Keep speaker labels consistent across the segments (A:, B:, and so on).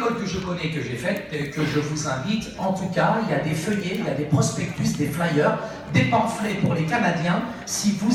A: écoles que je connais, que j'ai faites, que je vous invite, en tout cas, il y a des feuillets, il y a des prospectus, des flyers, des pamphlets pour les Canadiens, si vous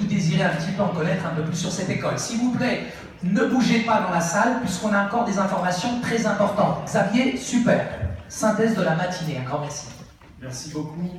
A: désirez un petit peu en connaître un peu plus sur cette école. S'il vous plaît, ne bougez pas dans la salle, puisqu'on a encore des informations très importantes. Xavier, super. Synthèse de la matinée, un grand merci.
B: Merci beaucoup.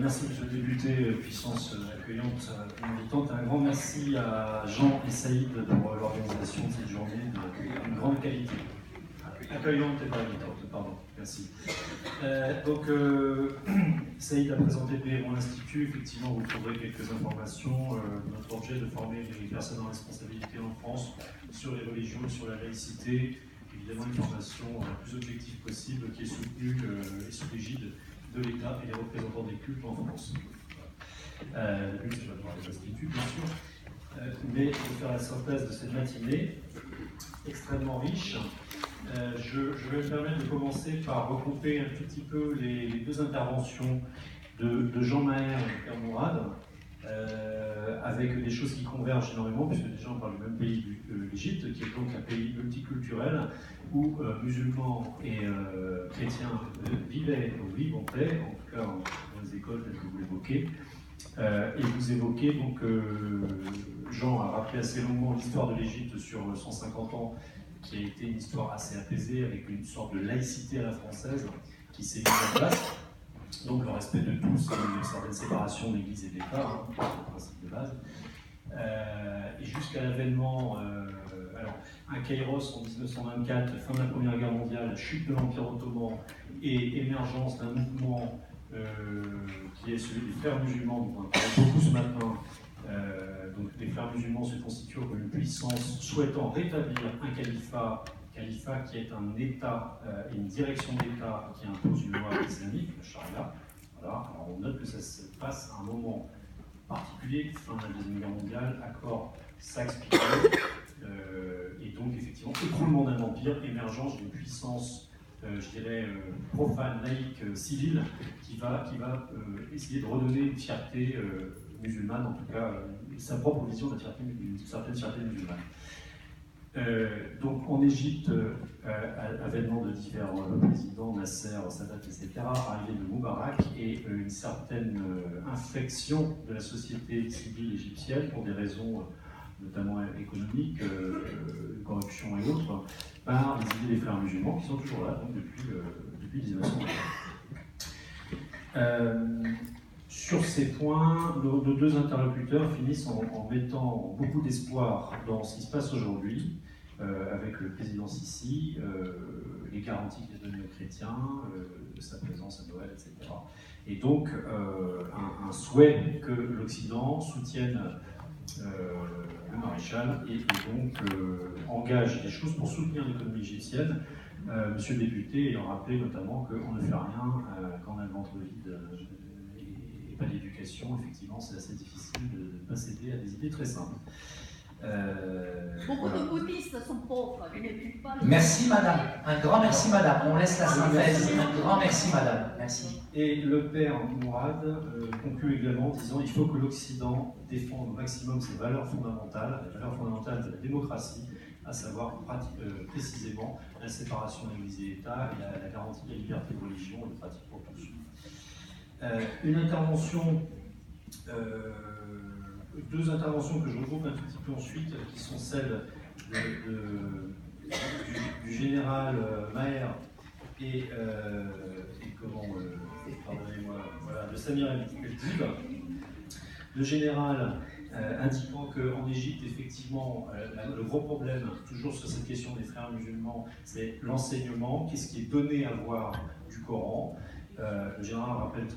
B: Merci, monsieur le député, puissance accueillante, invitante. Un grand merci à Jean et Saïd pour l'organisation de cette journée d'une grande qualité. Accueillante et pas invitante, pardon. Merci. Saïd a présenté mon institut. Effectivement, vous trouverez quelques informations. Notre objet de former les personnes en responsabilité en France sur les religions, sur la laïcité. Évidemment, une formation la plus objective possible qui est soutenue et sous l'égide de l'État et des représentants des cultes en France. Le but, c'est d'avoir des instituts, bien sûr, mais de faire la synthèse de cette matinée extrêmement riche. Je vais me permettre de commencer par regrouper un tout petit peu les deux interventions de Jean Maher et de Père Mourad, avec des choses qui convergent énormément, puisque déjà on parle du même pays, l'Égypte, qui est donc un pays multiculturel, où musulmans et chrétiens vivaient ou vivent en paix, en tout cas dans les écoles telles que vous l'évoquez. Et vous évoquez donc, Jean a rappelé assez longuement l'histoire de l'Égypte sur 150 ans, qui a été une histoire assez apaisée, avec une sorte de laïcité à la française qui s'est mise en place. Donc le respect de tous, une certaine séparation de l'Église et de l'État, c'est le principe de base. Et jusqu'à l'avènement, à Kairos en 1924, fin de la Première Guerre mondiale, chute de l'Empire ottoman et émergence d'un mouvement qui est celui des frères musulmans, dont on parle beaucoup ce matin. Donc les frères musulmans se constituent comme une puissance souhaitant rétablir un califat qui est un État et une direction d'État qui impose une loi islamique, la charia. Voilà. Alors on note que ça se passe à un moment particulier, fin de la Deuxième Guerre mondiale, accord Saxe-Picot, et donc effectivement écroulement d'un empire, émergence d'une puissance, je dirais, profane, laïque, civile, qui va essayer de redonner une fierté musulmane, en tout cas sa propre vision de la fierté, une certaine fierté musulmane. Donc en Égypte, avènement de divers présidents, Nasser, Sadat, etc., arrivée de Moubarak et une certaine infection de la société civile égyptienne pour des raisons notamment économiques, corruption et autres, par les idées des frères musulmans qui sont toujours là donc depuis 1900. Sur ces points, nos deux interlocuteurs finissent en mettant beaucoup d'espoir dans ce qui se passe aujourd'hui, avec le président Sisi, les garanties qu'il a données aux chrétiens, sa présence à Noël, etc. Et donc, un souhait que l'Occident soutienne le maréchal et donc engage des choses pour soutenir l'économie égyptienne. Monsieur le député ayant rappelé notamment qu'on ne fait rien quand on a le ventre vide et pas d'éducation. Effectivement, c'est assez difficile de ne pas céder à des idées très simples.
C: Beaucoup de bouddhistes sont pauvres, ils n'écoutent pas.
A: Merci madame, un grand merci madame, on laisse la synthèse, un grand merci madame, merci.
B: Et le père Mourad conclut également en disant qu'il faut que l'Occident défende au maximum ses valeurs fondamentales, les valeurs fondamentales de la démocratie, à savoir précisément la séparation de l'Église et l'État et la garantie de la liberté de religion et de pratique pour tous. Une intervention, deux interventions que je regroupe un tout petit peu ensuite, qui sont celles du général Maher et pardonnez-moi, voilà, de Samir El-Dib. Le général indiquant qu'en Égypte, effectivement, le gros problème, toujours sur cette question des frères musulmans, c'est l'enseignement, qu'est-ce qui est donné à voir du Coran. Le général rappelle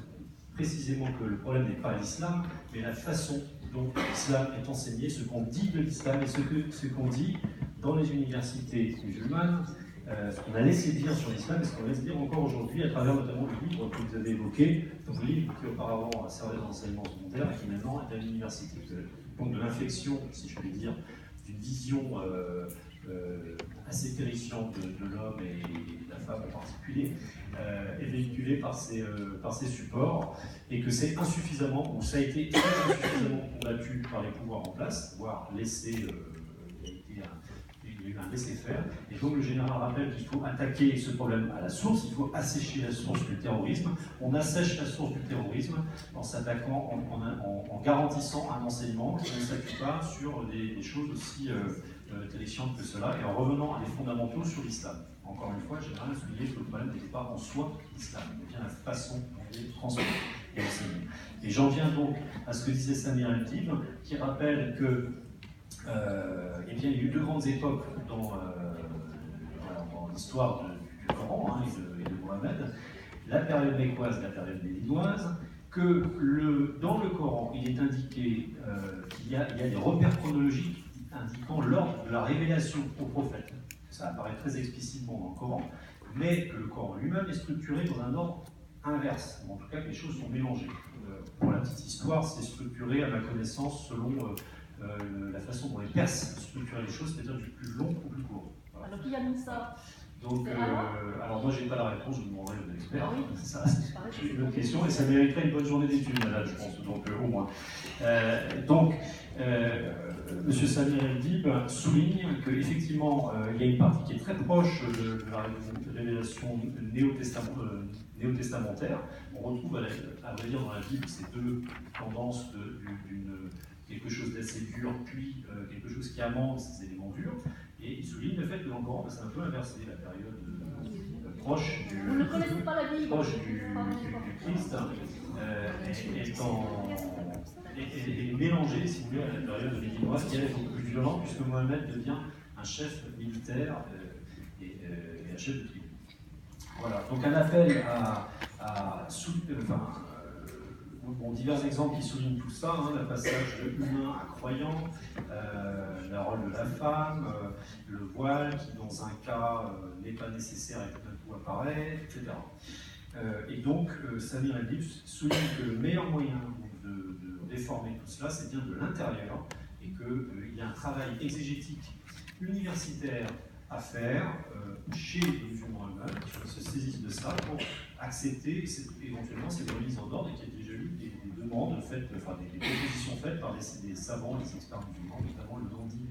B: précisément que le problème n'est pas l'islam, mais la façon dont l'islam est enseigné, ce qu'on dit de l'islam et ce qu'on dit dans les universités musulmanes, ce qu'on a laissé dire sur l'islam et ce qu'on laisse dire encore aujourd'hui à travers notamment le livre que vous avez évoqué, le livre qui auparavant servait d'enseignement secondaire et qui maintenant est à l'université. Donc de l'inflexion, si je puis dire, d'une vision assez terrifiante de l'homme et de la femme en particulier, est véhiculée par ces supports, et que c'est insuffisamment, ou ça a été très insuffisamment combattu par les pouvoirs en place, voire laissé, il y a été y a eu un laisser-faire. Et donc le général rappelle qu'il faut attaquer ce problème à la source, il faut assécher la source du terrorisme. On assèche la source du terrorisme en s'attaquant, en garantissant un enseignement qui ne s'appuie pas sur des choses aussi terrifiantes que cela, et en revenant à des fondamentaux sur l'islam. Encore une fois, j'ai bien souligné que le problème n'était pas en soi l'islam, mais bien la façon dont il est transmis et enseigné. Et j'en viens donc à ce que disait Samir El-Dib, qui rappelle que eh bien, il y a eu deux grandes époques dans l'histoire du Coran et de Mohammed, la période mécoise et la période médinoise, que dans le Coran, il est indiqué qu'il y a des repères chronologiques indiquant l'ordre de la révélation au prophète. Ça apparaît très explicitement dans le Coran, mais que le Coran lui-même est structuré dans un ordre inverse. En tout cas, que les choses sont mélangées. Pour la petite histoire, c'est structuré, à ma connaissance, selon la façon dont les Perses structuraient les choses, c'est-à-dire du plus long au plus court. Voilà.
C: Alors, qui a mis ça?
B: Donc, alors moi, je n'ai pas la réponse, je vous demanderai aux experts.
C: Ah oui.
B: Ça, c'est une autre question, et ça mériterait une bonne journée d'études, madame, je pense, donc au moins. M. Samir El-Dib souligne qu'effectivement, il y a une partie qui est très proche de la révélation néo-testamentaire. On retrouve, à vrai dire, dans la Bible, ces deux tendances quelque chose d'assez dur, puis quelque chose qui amende ces éléments durs. Et il souligne le fait que dans le Coran, c'est un peu inversé, la période proche du Christ est mélangée, si vous voulez, à la période médinoise, qui est beaucoup plus violente, puisque Mohammed devient un chef militaire et un chef de tribu. Voilà, donc un appel divers exemples qui soulignent tout ça, le passage de humain à croyant, le rôle de la femme, le voile qui dans un cas n'est pas nécessaire et tout d'un coup apparaît, etc. Et donc Samir El-Dib souligne que le meilleur moyen de réformer tout cela, c'est bien de l'intérieur, et qu'il y a un travail exégétique universitaire à faire chez les musulmans eux-mêmes, qui se saisissent de ça pour accepter éventuellement cette remise en ordre, et qu'il y a déjà eu des demandes faites, enfin des propositions faites par des savants, des experts musulmans, notamment le Gandhi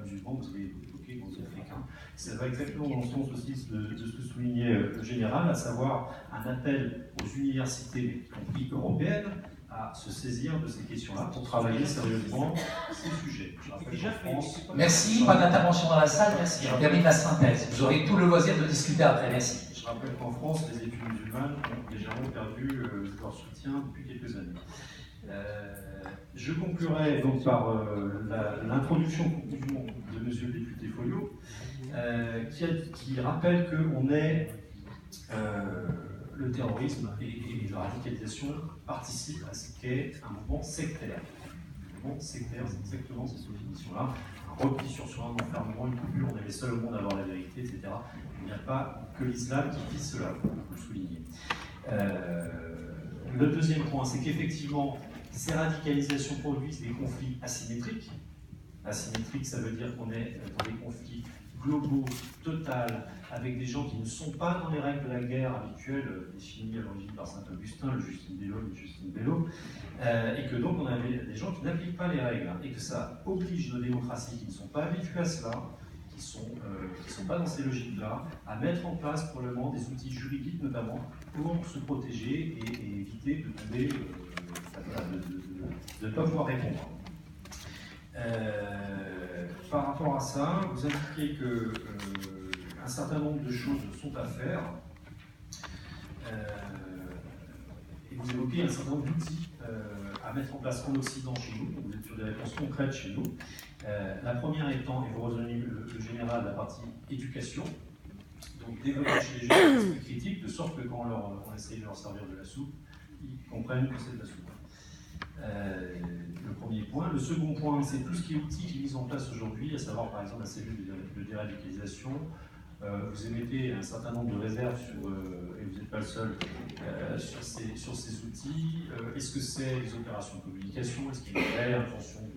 B: musulman, vous avez évoqué Gandhi africain. Ça va exactement dans le sens aussi de ce que soulignait le général, à savoir un appel aux universités, y compris européennes, à se saisir de ces questions-là pour travailler sérieusement ces sujets.
A: Merci, pas d'intervention dans la salle, merci. On termine la synthèse. Vous aurez tout le loisir de discuter après, merci.
B: Je rappelle qu'en France, les études musulmanes ont légèrement perdu leur soutien depuis quelques années. Je conclurai donc par l'introduction de M. le député Folliot, qui rappelle qu'on est le terrorisme et la radicalisation participent à ce qu'est un mouvement sectaire. Un mouvement sectaire, c'est exactement cette définition-là. Un repli sur soi, un enfermement, une coupure, on est les seuls au monde à avoir la vérité, etc. Il n'y a pas que l'islam qui vise cela, pour le souligner. Le deuxième point, c'est qu'effectivement, ces radicalisations produisent des conflits asymétriques. Asymétrique, ça veut dire qu'on est dans des conflits globaux, total, avec des gens qui ne sont pas dans les règles de la guerre habituelles définies à l'origine par Saint-Augustin, le Justin Bello, et que donc on avait des gens qui n'appliquent pas les règles, et que ça oblige nos démocraties qui ne sont pas habituées à cela, qui ne sont pas dans ces logiques-là, à mettre en place probablement des outils juridiques notamment pour se protéger et éviter de tomber, de ne pas pouvoir répondre. Par rapport à ça, vous indiquez qu'un certain nombre de choses sont à faire, et vous évoquez un certain nombre d'outils à mettre en place en Occident chez nous, donc vous êtes sur des réponses concrètes chez nous. La première étant, et vous rejoignez le général, la partie éducation, donc développer chez les gens l'esprit critique, de sorte que quand on essaye de leur servir de la soupe, ils comprennent que c'est de la soupe. Le premier point. Le second point, c'est tout ce qui est outils qui est mis en place aujourd'hui, à savoir par exemple la cellule de déradicalisation. Vous émettez un certain nombre de réserves et vous n'êtes pas le seul, sur ces outils. Est-ce que c'est des opérations de communication? Est-ce qu'il y a une réelle intention de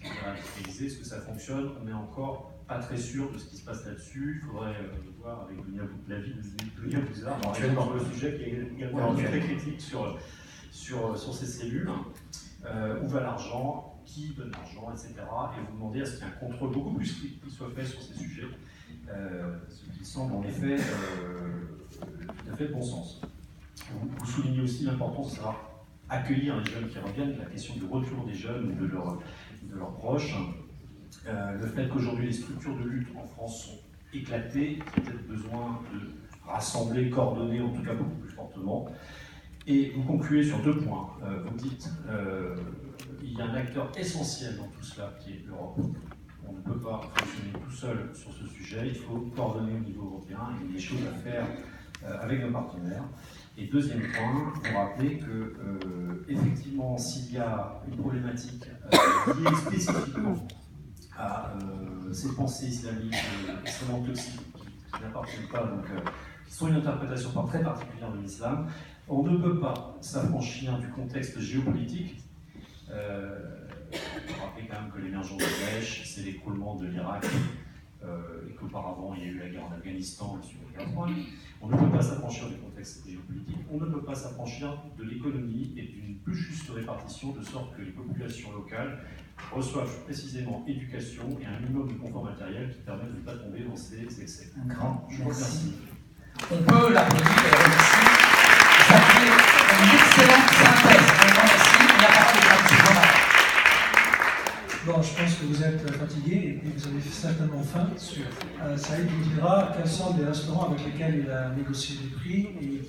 B: déradicaliser? Est-ce que ça fonctionne? On n'est encore pas très sûr de ce qui se passe là-dessus. Il faudrait voir avec l'avis de Dunia Bouzard, sur le sujet qui est également très critique sur ces cellules. Où va l'argent? qui donne l'argent, etc. Et vous demandez à ce qu'il y ait un contrôle beaucoup plus strict qui soit fait sur ces sujets, ce qui semble en effet tout à fait de bon sens. Vous soulignez aussi l'importance de savoir accueillir les jeunes qui reviennent, la question du retour des jeunes ou de leurs proches. Le fait qu'aujourd'hui les structures de lutte en France sont éclatées, qu'il y a peut-être besoin de rassembler, coordonner, en tout cas beaucoup plus fortement. Et vous concluez sur 2 points. Vous dites il y a un acteur essentiel dans tout cela qui est l'Europe. On ne peut pas fonctionner tout seul sur ce sujet, il faut coordonner au niveau européen, il y a des choses à faire avec nos partenaires. Et 2e point, pour rappeler que, effectivement, s'il y a une problématique liée spécifiquement à ces pensées islamiques extrêmement toxiques qui n'appartiennent pas, donc, qui sont une interprétation très particulière de l'islam, on ne peut pas s'affranchir du contexte géopolitique. Il faut rappeler quand même que l'émergence de Daesh, c'est l'écroulement de l'Irak, et qu'auparavant il y a eu la guerre en Afghanistan et sur la guerre froide. On ne peut pas s'affranchir du contexte géopolitique, on ne peut pas s'affranchir de l'économie et d'une plus juste répartition, de sorte que les populations locales reçoivent précisément éducation et un minimum de confort matériel qui permet de ne pas tomber dans ces excès.
A: Un grand
B: Je vous remercie.
A: On peut l'applaudir et remercier. Ça fait une excellente synthèse. Un grand merci. La parole est à M. Jean-Marc.
D: Bon, je pense que vous êtes fatigué et vous avez certainement faim. Saïd vous dira quels sont les restaurants avec lesquels il a négocié les prix et